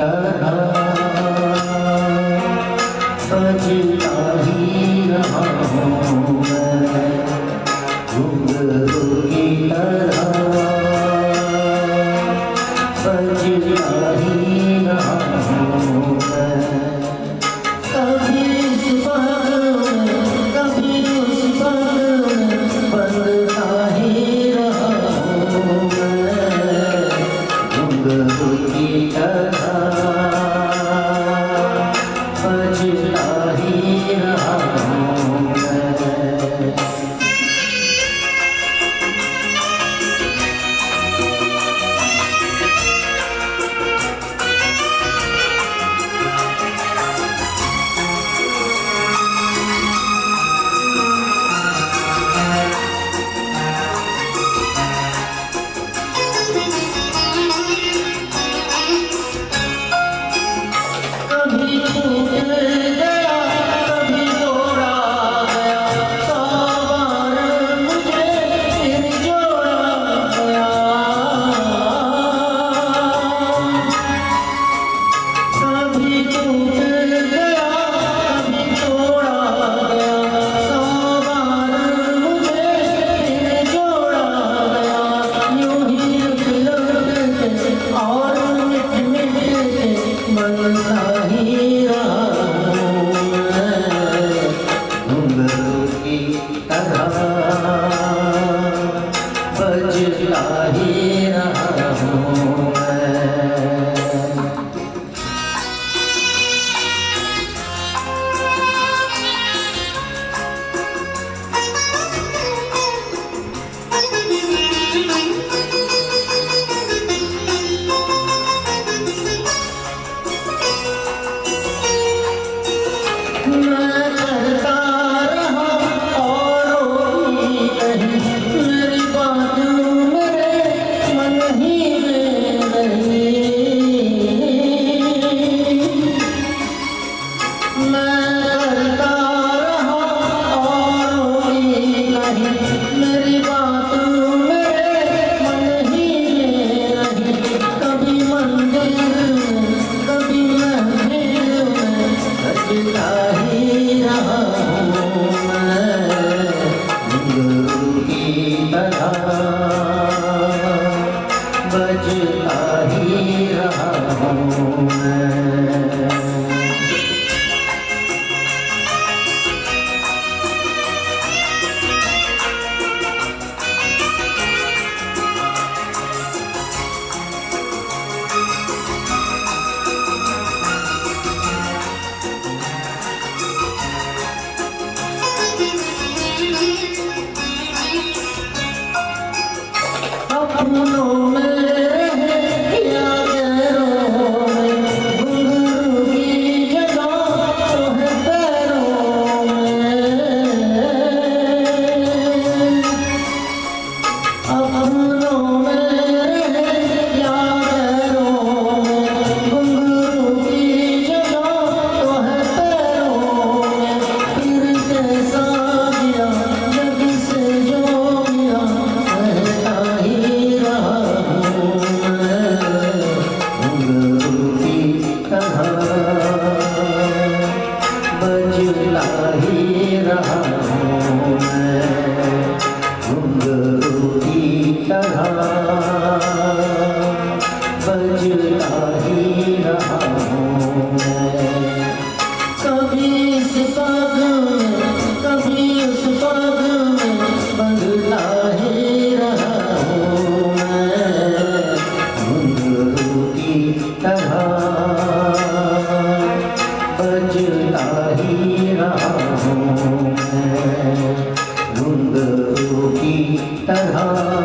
तरह बजता ही रहा हूँ मैं, घुंघरू की तरह बजता ही रहा हूँ मैं। कभी इस बाग में कभी उस बाग में बनता ही रहा हूँ मैं, घुंघरू की तरह बजता ही रहा हूँ मैं। बजता ही रहा हूँ मैं। बजता ही रहा हूँ मैं। अपनों में बजता ही रहा हूँ मैं, घुंघरू की तरह बजता ही रहा हूँ मैं। कभी इस बाग में कभी उस बाग में बजता ही रहा हूँ मैं, घुंघरू की तरह बजता ही रहा हूँ मैं, घुंघरू की तरह।